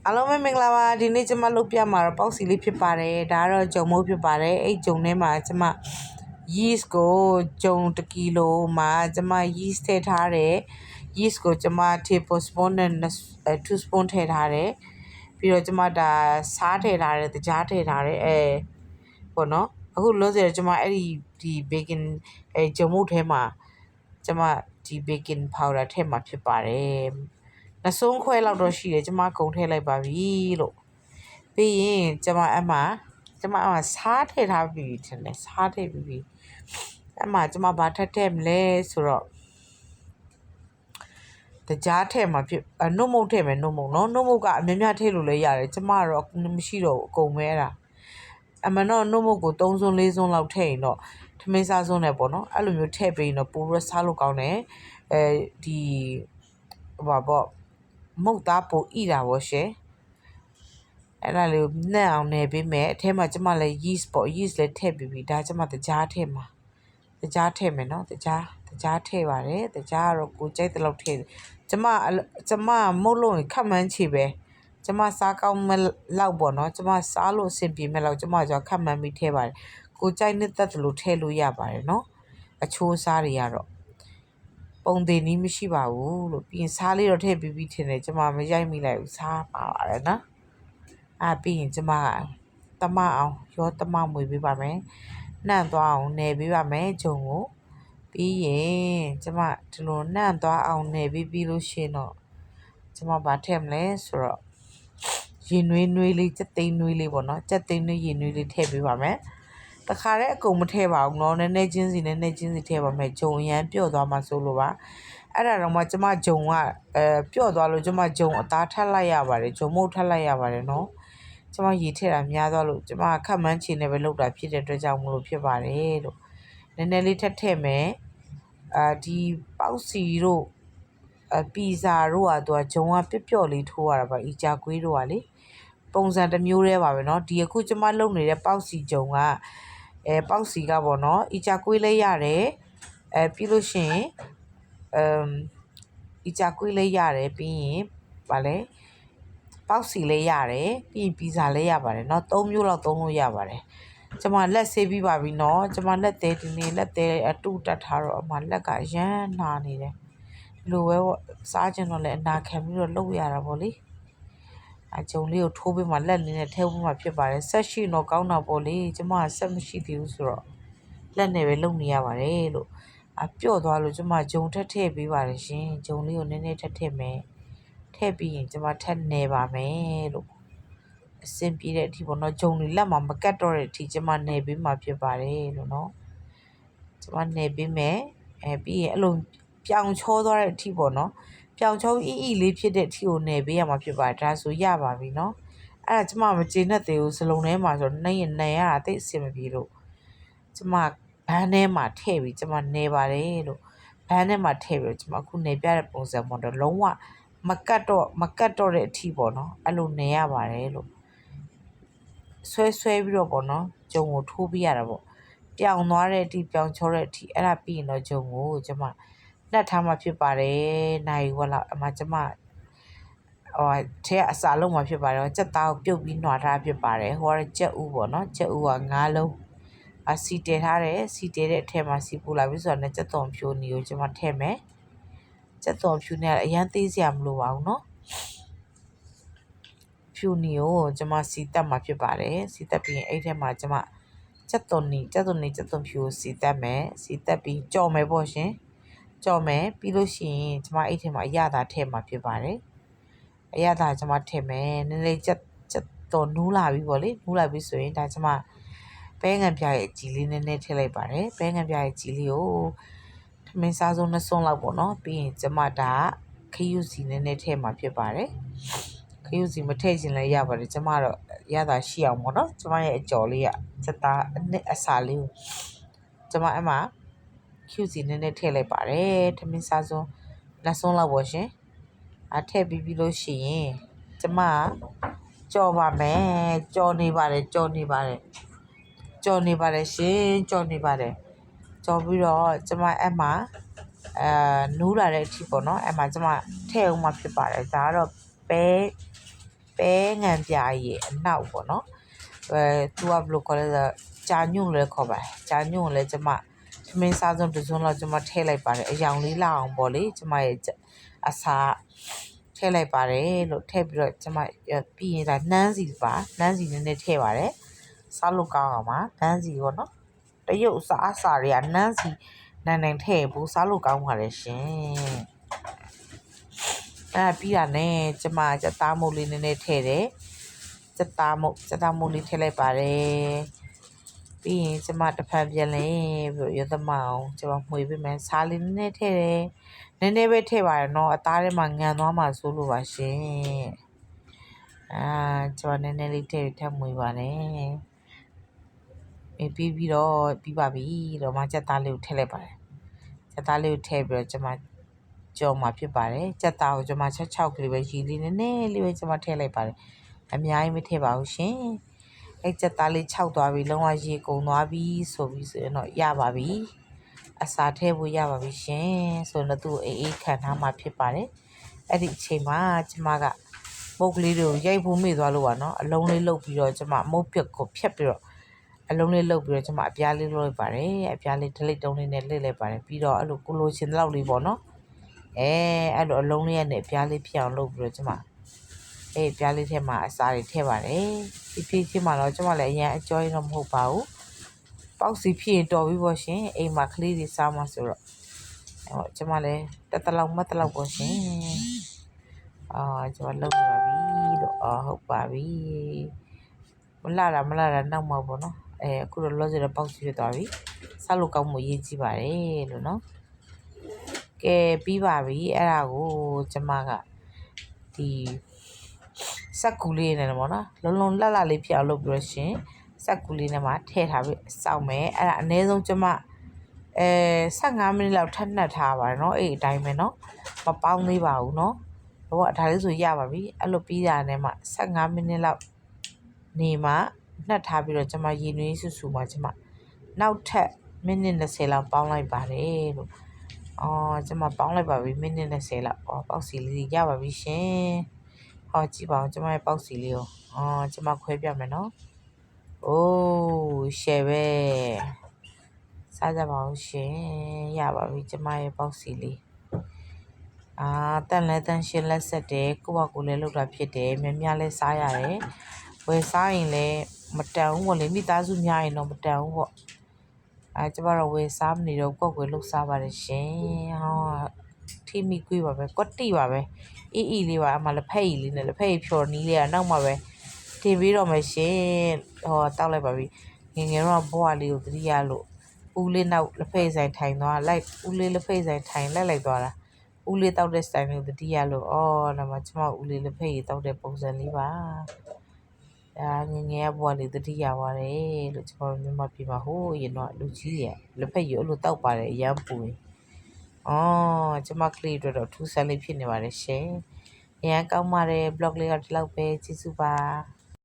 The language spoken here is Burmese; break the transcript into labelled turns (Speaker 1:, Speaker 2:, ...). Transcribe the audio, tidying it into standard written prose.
Speaker 1: အားလုံးပဲမင်္ဂလာပါဒီနေ့ကျမလုပ်ပြမှာတော့ပေါက်စီလေးဖြစ်ပါတယ်ဒါကတော့ဂျုံမိုးဖြစ်ပါတယ်အဲ့ဂျုံထဲမှာကျမ yeast ကိုဂျုံ1 ကီလိုမှာကျမ yeast ထည့်ထားတယ် yeast ကိုကျမ tablespoon နဲ့2 spoon ထည့်ထားတယ်ပြီးတော့ကျမဒါစားထည့်ထားတယ်တကြားထည့်ထားတယ်ပေါ့နော်အခုလို့ဆိုရကျမအဲ့ဒီ baking ဂျုံမိုးထဲမှာကျမဒီ baking powder ထည့်မှာဖြစ်ပါတယ်နှစ်စုံခွဲလောက်တော့ရှိတယ်ကျမကုန်ထည့်လိုက်ပါပြီလို့ပြီးရင်ကျမအမစားထည့်ထားပြီထင်တယ်စားထည့်ပြီအမကျမဘာထည့်မလဲဆိုတော့တကြားထည့်မှာဖြစ်နှုတ်မုတ်ထည့်မယ်နှုတ်မုတ်နော်နှုတ်မုတ်ကအများများထည့်လို့လည်းရတယ်ကျမတော့မရှိတော့ဘူးအကုန်ပဲအဲ့ဒါအမှန်တော့နှုတ်မုတ်ကို3စွန်း4စွန်းလောက်ထည့်ရင်တော့ထမင်းစားစွန်းနဲ့ပေါ့နော်အဲ့လိုမျိုးထည့်ပေးရင်တော့ပိုပြီးစားလို့ကောင်းတယ်ဒီဟိုပါပေါ့မုတ်သားပိုဣတာပေါ့ရှင်အဲ့ဒါလေးနှံ့အောင်နေပေးမယ်အထဲမှာကျမလည်း yeast ပေါ့ yeast လည်းထည့်ပြီးပြီဒါကျမတကြားထည့်မှာတကြားထည့်မယ်နော်တကြားထည့်ပါတယ်တကြားကတော့ကိုကြိုက်တဲ့လောက်ထည့်ကျမမုတ်လို့ခက်မှန်းချေပဲကျမစားကောင်းမဲ့လောက်ပေါ့နော်ကျမစားလို့အဆင်ပြေမဲ့လောက်ကျမခက်မှန်းပြီးထည့်ပါတယ်ကိုကြိုက်နှစ်သက်တယ်လို့ထည့်လို့ရပါတယ်နော်အချိုးစားတွေကတော့ပုံသေးနီးမရှိပါဘူးလို့ပြီးရင်စားလေးတော့ထည့်ပြီးထင်တယ်ကျမမရိုက်မိလိုက်ဘူးစားပါပါတယ်နော်ပြီးရင်ကျမတမအောင်ရောတမမွေပေးပါမယ်နှံ့သွားအောင်နယ်ပေးပါမယ်ဂျုံကိုပြီးရင်ကျမဒီလိုနှံ့သွားအောင်နယ်ပြီးလို့ရှိရင်တော့ကျမဗာထည့်မလဲဆိုတော့ရေနွေးလေးစက်သိန်းနွေးလေးပေါ့နော်စက်သိန်းနွေးရေနွေးလေးထည့်ပေးပါမယ်တခါတည်းအကုန်မထည့်ပါဘူးเนาะနည်းနည်းချင်းစီထည့်ပါမယ်ဂျုံအရန်ပြော့သွားမှဆိုလို့ပါအဲ့ဒါတော့မှကျမဂျုံကပြော့သွားလို့ကျမဂျုံအသားထပ်လိုက်ရပါတယ်ဂျုံမုတ်ထပ်လိုက်ရပါတယ်เนาะကျမရေထည့်တာများသွားလို့ကျမခက်မှန်းချင်နေပဲလောက်တာဖြစ်တဲ့အတွက်ကြောင့်မလို့ဖြစ်ပါတယ်လို့နည်းနည်းလေးထပ်ထည့်မယ်ဒီပေါက်စီတို့ပီဇာတို့ကသူကဂျုံကပျော့လေးထိုးရတာပါအီကြာကွေးတို့ကလေပုံစံတစ်မျိုးတည်းပါပဲเนาะဒီအခုကျမလုပ်နေတဲ့ပေါက်စီဂျုံကပေါက်စီကပေါ့နော်အီကြာကွေးလေးရတယ်ပြီးလို့ရှိရင်အီကြာကွေးလေးရတယ်ပြီးရင်ဗာလဲပေါက်စီလေးရတယ်ပြီးရင်ပီဇာလေးရပါတယ်เนาะ3မျိုးလောက်သုံးလို့ရပါတယ်ကျမလက်ဆေးပြီးပါပြီเนาะကျမလက်သေးဒီနေ့လက်သေးအတူတက်ထားတော့အမလက်ကရမ်းနာနေတယ်ဒီလိုပဲပေါ့စားချင်တော့လည်းအနာခံပြီးတော့လုပ်ရတာပေါ့လေဂျုံလေးကိုထိုးပေးမှလက်လေးနဲ့ထဲပေးမှဖြစ်ပါတယ်ဆက်ရှိတော့ကောင်းတာပေါ့လေကျမဆက်မရှိသေးဘူးဆိုတော့လက်နဲ့ပဲလုပ်နေရပါတယ်လို့ပျော့သွားလို့ကျမဂျုံထက်ထည့်ပေးပါတယ်ရှင်ဂျုံလေးကိုနည်းနည်းထက်ထည့်မယ်ထည့်ပြီးရင်ကျမထက်နေပါမယ်လို့အဆင်ပြေတဲ့အထိပေါ့နော်ဂျုံလေးလက်မှာမကတ်တော့တဲ့အထိကျမနေပေးမှဖြစ်ပါတယ်လို့နော်ကျမနေပေးမယ်ပြီးရင်အဲ့လိုပြောင်ချောသွားတဲ့အထိပေါ့နော်ပြောင်ချောအီလေးဖြစ်တဲ့အထိကိုနေပေးရမှာဖြစ်ပါတယ်ဒါဆိုရပါပြီနော်အဲ့ဒါကျမမကျေနပ်သေးဘူးစလုံးထဲမှာဆိုနေရင်နေရတာတိတ်အဆင်မပြေလို့ကျမဘန်းထဲမှာထည့်ပြီးကျမနေပါတယ်လို့ဘန်းထဲမှာထည့်ပြီးကျမအခုနေပြတဲ့ပုံစံပေါ့တော့လုံးဝမကတ်တော့တဲ့အထိပေါ့နော်အဲ့လိုနေရပါတယ်လို့ဆွဲပြီးတော့ပေါ့နော်ဂျုံကိုထိုးပြရတာပေါ့ပြောင်သွားတဲ့အထိပြောင်ချောတဲ့အထိအဲ့ဒါပြီးရင်တော့ဂျုံကိုကျမနှက်ထားမှဖြစ်ပါတယ်နိုင်ဝက်လောက်အမကျမထဲအစာလုံးမှာဖြစ်ပါတယ်ကြက်သားကိုပြုတ်ပြီးနှွာထားဖြစ်ပါတယ်ဟိုကကြက်ဥပေါ့နော်ကြက်ဥက9လုံးစီတဲထားတယ်စီတဲတဲ့အထက်မှာစီပူလာပြီးဆိုတော့ကြက်သွန်ဖြိုးနေကိုကျမထည့်မယ်ကြက်သွန်ဖြူနဲ့အရန်သေးစရာမလိုပါဘူးเนาะဖြူနီကိုကျမစီတက်မှာဖြစ်ပါတယ်စီတက်ပြီးရင်အဲ့ထဲမှာကျမကြက်သွန်ဖြူကိုစီတက်မယ်စီတက်ပြီးကြော်မယ်ပေါ့ရှင်ကြော်မယ်ပြီးလို့ရှိရင်ကျမအဲ့ထဲမှာအရသာထည့်မှာဖြစ်ပါတယ်အရသာကျမထည့်မယ်နည်းနည်းကြက်သွန်နူးလာပြီပေါ့လေနူးလာပြီဆိုရင်ဒါကျမပဲငံပြားရဲ့ကြီးလေးနည်းနည်းထည့်လိုက်ပါတယ်ပဲငံပြားရဲ့ကြီးလေးကိုထမင်းစားစုံ2စွန်းလောက်ပေါ့နော်ပြီးရင်ကျမဒါခရုစီနည်းနည်းထည့်မှာဖြစ်ပါတယ်ခရုစီမထည့်ခြင်းလည်းရပါတယ်ကျမတော့ရတာရှိအောင်ပေါ့နော်ကျမရဲ့အကြော်လေးကစက်သားအစာလေးကိုကျမအမှခရုစီနည်းနည်းထည့်လိုက်ပါတယ်ထမင်းစားစုံ2စွန်းလောက်ပေါ့ရှင်ထည့်ပြီးလို့ရှိရင်ကျမကြော်ပါမယ်ကြော်နေပါတယ်ရှင်ကြော်ပြီးတော့ကျမအဲ့မှာနူးလာတဲ့အထိပေါ့နော်အဲ့မှာကျမထည့်အောင်မှဖြစ်ပါတယ်ဒါကတော့ပဲ ပဲငံပြားရဲ့အနောက်ပေါ့နော်သူကဘယ်လိုခေါ်လဲဆိုကြာညွန့်လဲခေါ်ပါတယ်ကြာညွန့်ကိုလည်းကျမသမင်းစားစုံတစ်စုံလောက်ကျမထည့်လိုက်ပါတယ်အယောင်လေးလောက်အောင်ပေါ့လေကျမရဲ့အစာထည့်လိုက်ပါတယ်လို့ထည့်ပြီးတော့ကျမပြီးရင်ဒါနှမ်းစီပါနှမ်းစီနည်းနည်းထည့်ပါတယ်စားလို့ကောင်းအောင်ပါနှမ်းစီပေါ့နော်တရုတ်အစာတွေကနှမ်းစီနိုင်ထည့်ဖို့စားလို့ကောင်းပါတယ်ရှင်ပြီးတာနဲ့ကျမကြက်သားမုတ်လေးနည်းနည်းထည့်တယ်ကြက်သားမုတ်လေးထည့်လိုက်ပါတယ်ပြီးရင်ကျမတစ်ဖက်ပြန်လဲပြီးရသမအောင်ကျမမှွေပေးမယ်စားလေးနည်းနည်းထည့်တယ်နည်းနည်းပဲထည့်ပါတယ်နော်အသားထဲမှာငံသွားမှဆိုလို့ပါရှင်ကျမနည်းနည်းလေးထည့်မှွေပါတယ်ပြီးတော့ပြီးပါပြီတော့မှကြက်သားလေးကိုထည့်လိုက်ပါတယ်ကြက်သားလေးကိုထည့်ပြီးတော့ကျမကြော်မှာဖြစ်ပါတယ်ကြက်သားကိုကျမ6ကလေးပဲရေလေးနည်းနည်းလေးပဲကျမထည့်လိုက်ပါတယ်အများကြီးမထည့်ပါဘူးရှင်ကြက်သားလေး6သွားပြီလုံးဝရေကုန်သွားပြီဆိုရင်တော့ရပါပြီအစာထည့်ဖို့ရပါပြီရှင်ဆိုတော့သူ့အေးခံထားမှာဖြစ်ပါတယ်အဲ့ဒီအချိန်မှာကျမကမုတ်ကလေးတွေကိုရိုက်ဖို့မေ့သွားလို့ပါနော်အလုံးလေးလုတ်ပြီးတော့ကျမမုတ်ပြက်ကိုဖြတ်ပြီးတော့အလုံးလေးလုတ်ပြီးတော့ကျမအပြားလေးလုပ်လိုက်ပါတယ်အပြားလေးဒလိတ်တုံးလေးနဲ့လှည့်လိုက်ပါတယ်ပြီးတော့အဲ့လိုကိုလိုချင်တဲ့လောက်လေးပေါ့နော်အဲ့လိုအလုံးလေးနဲ့အပြားလေးဖြစ်အောင်လုပ်ပြီးတော့ကျမပြားလေးထဲမှာအစာတွေထည့်ပါတယ်ဖြည်းဖြည်းမှတော့ကျမလည်းအရင်အကျော်ရင်တော့မဟုတ်ပါဘူးပေါက်စီဖြစ်ရင်တော်ပြီပေါ့ရှင်အိမ်မှာကလေးတွေစားမှဆိုတော့ကျမလည်းတက်တလောက်မတ်တလောက်ပေါ့ရှင်ကျမလုပ်နေပါပြီလို့ဟုတ်ပါပြီမလာတာနောက်မှာပေါ့နော်အခုတော့လောစရပေါက်စီဖြစ်သွားပြီစားလို့ကောင်းမှုရေးကြည့်ပါတယ်လို့နော်ကဲပြီးပါပြီအဲ့ဒါကိုကျမကဒီစက်ကူလေးနဲ့ပေါ့နော်လုံးလှလေးဖြစ်အောင်လုပ်ပြီးတော့ရှင်စက်ကူလေးနဲ့မှထည့်ထားပြီးစောင့်မယ်အဲ့ဒါအနည်းဆုံးကျမ15မိနစ်လောက်ထပ်နှက်ထားပါတယ်เนาะအဲ့အတိုင်းပဲเนาะမပေါင်းသေးပါဘူးเนาะတော့ဒါလေးဆိုရပါပြီအဲ့လိုပြီးတာနဲ့မှ15မိနစ်လောက်နေမှနှက်ထားပြီးတော့ကျမရေနွေးဆူဆူမှကျမနောက်ထပ်မိနစ်20လောက်ပေါင်းလိုက်ပါတယ်လို့ကျမပေါင်းလိုက်ပါပြီမိနစ်20လောက်ပေါက်စီလေးရပါပြီရှင်ကြည့်ပါဦးကျမရဲ့ပေါက်စီလေးကိုကျမခွဲပြမယ်နော်အိုးရှယ်ပဲစားကြပါဦးရှင်ရပါပြီကျမရဲ့ပေါက်စီလေးတန်ရှင်းလက်ဆက်တယ်ကိုယ့်ဘာကိုယ်လည်းလုပ်တာဖြစ်တယ်များလည်းစားရတယ်ဝယ်စားရင်လည်းမတန်ဘူးပေါ့လေမိသားစုများရင်တော့မတန်ဘူးပေါ့ကျမတို့ဝယ်စားမနေတော့ကိုယ့်ကိုယ်လုပ်စားပါတယ်ရှင်ထိမိကွေးပါပဲကွက်တိပါပဲအေးလေးပါအမှလက်ဖက်ရည်လေးနဲ့လက်ဖက်ရည်ဖြော်နီးလေးကနောက်မှပဲတင်ပြီးတော့မယ်ရှင်တောက်လိုက်ပါပြီငယ်တော့ဘွားလေးကိုသတိရလို့ဦးလေးနောက်လက်ဖက်ဆိုင်ထိုင်သွားလိုက်ဦးလေးလက်ဖက်ဆိုင်ထိုင်လိုက်သွားတာဦးလေးတောက်တဲ့ဆိုင်ကိုသတိရလို့ဒါမှကျမဦးလေးလက်ဖက်ရည်တောက်တဲ့ပုံစံလေးပါဒါငယ်ကဘွားလေးသတိရပါတယ်လို့ကျမတို့မြန်မာပြည်မှာဟိုးရင်တော့လူကြီးရလက်ဖက်ရည်အဲ့လိုတောက်ပါတယ်အရန်ပူရင်ကျမကလေးတို့တော့ထူးဆန်းလေးဖြစ်နေပါတယ်ရှင်အရန်ကောင်းပါတယ် blog လေးကဒီလောက်ပဲကျေးဇူးပါ